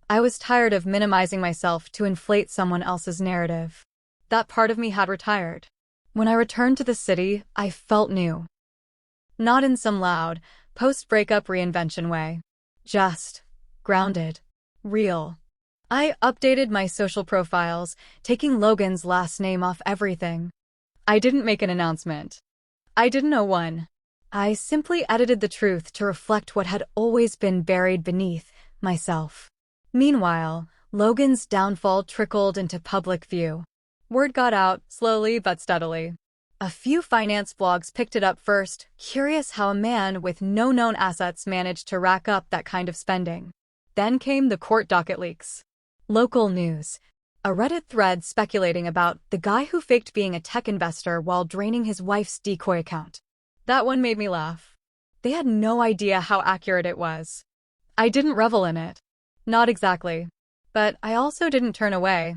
I was tired of minimizing myself to inflate someone else's narrative. That part of me had retired. When I returned to the city, I felt new. Not in some loud, post-breakup reinvention way. Just grounded. Real. I updated my social profiles, taking Logan's last name off everything. I didn't make an announcement. I didn't know one. I simply edited the truth to reflect what had always been buried beneath myself. Meanwhile, Logan's downfall trickled into public view. Word got out, slowly but steadily. A few finance blogs picked it up first, curious how a man with no known assets managed to rack up that kind of spending. Then came the court docket leaks. Local news. A Reddit thread speculating about the guy who faked being a tech investor while draining his wife's decoy account. That one made me laugh. They had no idea how accurate it was. I didn't revel in it. Not exactly. But I also didn't turn away.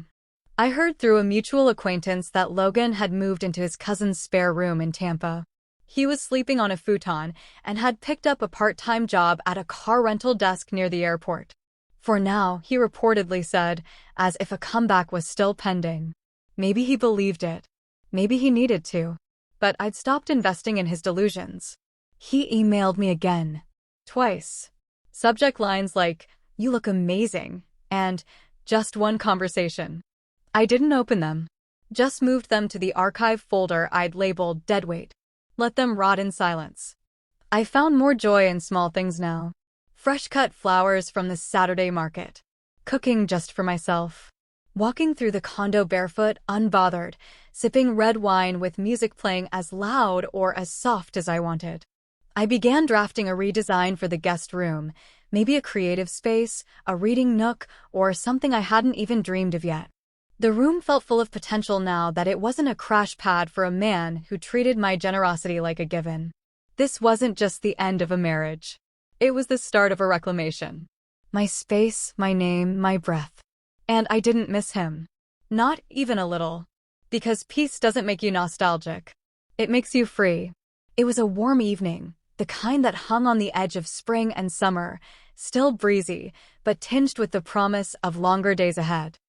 I heard through a mutual acquaintance that Logan had moved into his cousin's spare room in Tampa. He was sleeping on a futon and had picked up a part-time job at a car rental desk near the airport. For now, he reportedly said, as if a comeback was still pending. Maybe he believed it. Maybe he needed to. But I'd stopped investing in his delusions. He emailed me again. Twice. Subject lines like, "You look amazing," and "Just one conversation." I didn't open them. Just moved them to the archive folder I'd labeled deadweight. Let them rot in silence. I found more joy in small things now. Fresh-cut flowers from the Saturday market. cooking just for myself. Walking through the condo barefoot, unbothered, sipping red wine with music playing as loud or as soft as I wanted. I began drafting a redesign for the guest room, maybe a creative space, a reading nook, or something I hadn't even dreamed of yet. The room felt full of potential now that it wasn't a crash pad for a man who treated my generosity like a given. This wasn't just the end of a marriage. It was the start of a reclamation. My space, my name, my breath. And I didn't miss him. Not even a little. Because peace doesn't make you nostalgic. It makes you free. It was a warm evening, the kind that hung on the edge of spring and summer, still breezy, but tinged with the promise of longer days ahead.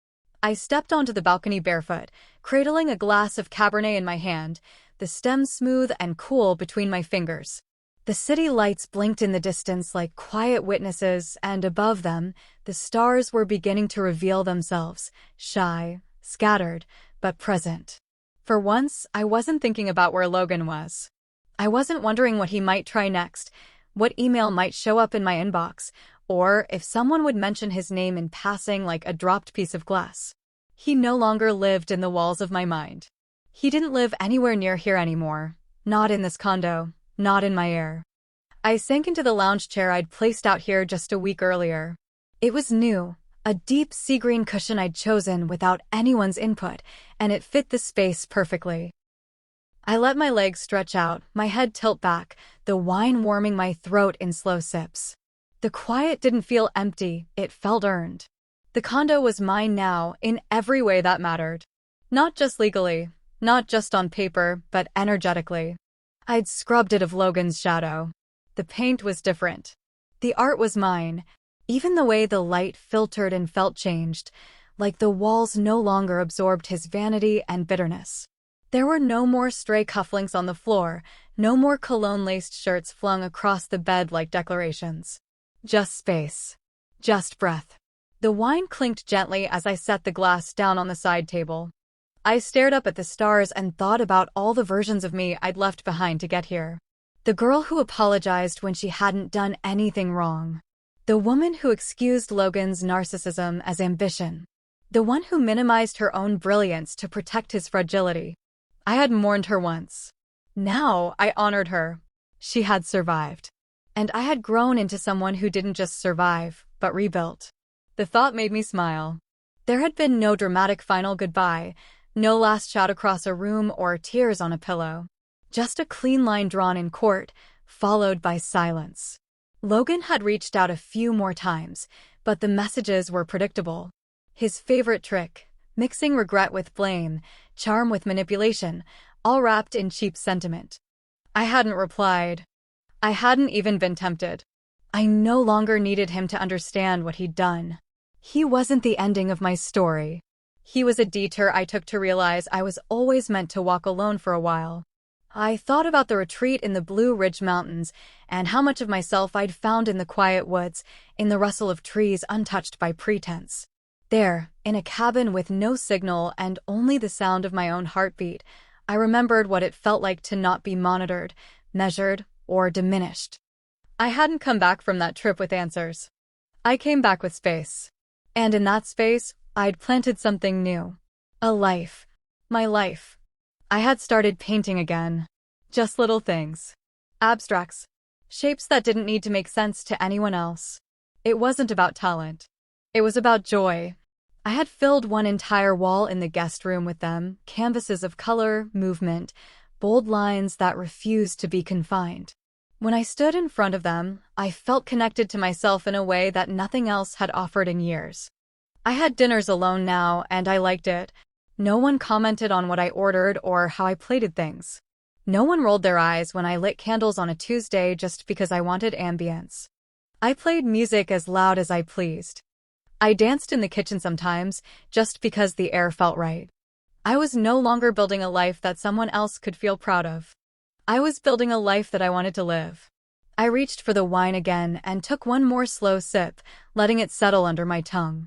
I stepped onto the balcony barefoot, cradling a glass of Cabernet in my hand, the stem smooth and cool between my fingers. The city lights blinked in the distance like quiet witnesses, and above them, the stars were beginning to reveal themselves, shy, scattered, but present. For once, I wasn't thinking about where Logan was. I wasn't wondering what he might try next, what email might show up in my inbox, or if someone would mention his name in passing like a dropped piece of glass. He no longer lived in the walls of my mind. He didn't live anywhere near here anymore. Not in this condo, not in my air. I sank into the lounge chair I'd placed out here just a week earlier. It was new, a deep sea green cushion I'd chosen without anyone's input, and it fit the space perfectly. I let my legs stretch out, my head tilt back, the wine warming my throat in slow sips. The quiet didn't feel empty, it felt earned. The condo was mine now, in every way that mattered. Not just legally, not just on paper, but energetically. I'd scrubbed it of Logan's shadow. The paint was different. The art was mine. Even the way the light filtered and felt changed, like the walls no longer absorbed his vanity and bitterness. There were no more stray cufflinks on the floor, no more cologne-laced shirts flung across the bed like declarations. Just space. Just breath. The wine clinked gently as I set the glass down on the side table. I stared up at the stars and thought about all the versions of me I'd left behind to get here. The girl who apologized when she hadn't done anything wrong. The woman who excused Logan's narcissism as ambition. The one who minimized her own brilliance to protect his fragility. I had mourned her once. Now I honored her. She had survived. And I had grown into someone who didn't just survive, but rebuilt. The thought made me smile. There had been no dramatic final goodbye, no last shot across a room or tears on a pillow. Just a clean line drawn in court, followed by silence. Logan had reached out a few more times, but the messages were predictable. His favorite trick, mixing regret with blame, charm with manipulation, all wrapped in cheap sentiment. I hadn't replied. I hadn't even been tempted. I no longer needed him to understand what he'd done. He wasn't the ending of my story. He was a detour I took to realize I was always meant to walk alone for a while. I thought about the retreat in the Blue Ridge Mountains and how much of myself I'd found in the quiet woods, in the rustle of trees untouched by pretense. There, in a cabin with no signal and only the sound of my own heartbeat, I remembered what it felt like to not be monitored, measured, or diminished. I hadn't come back from that trip with answers. I came back with space. And in that space, I'd planted something new. A life. My life. I had started painting again. Just little things. Abstracts. Shapes that didn't need to make sense to anyone else. It wasn't about talent. It was about joy. I had filled one entire wall in the guest room with them, canvases of color, movement, bold lines that refused to be confined. When I stood in front of them, I felt connected to myself in a way that nothing else had offered in years. I had dinners alone now, and I liked it. No one commented on what I ordered or how I plated things. No one rolled their eyes when I lit candles on a Tuesday just because I wanted ambience. I played music as loud as I pleased. I danced in the kitchen sometimes, just because the air felt right. I was no longer building a life that someone else could feel proud of. I was building a life that I wanted to live. I reached for the wine again and took one more slow sip, letting it settle under my tongue.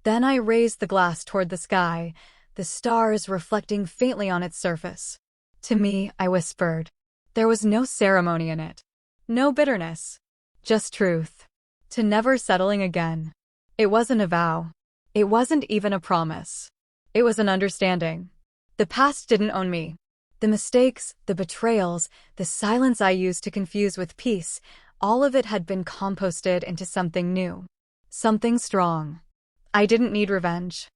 Then I raised the glass toward the sky, the stars reflecting faintly on its surface. To me, I whispered. There was no ceremony in it. No bitterness. Just truth. To never settling again. It wasn't a vow. It wasn't even a promise. It was an understanding. The past didn't own me. The mistakes, the betrayals, the silence I used to confuse with peace, all of it had been composted into something new. Something strong. I didn't need revenge.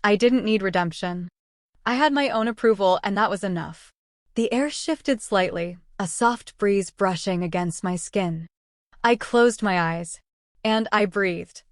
I didn't need redemption. I had my own approval, and that was enough. The air shifted slightly, a soft breeze brushing against my skin. I closed my eyes. And I breathed.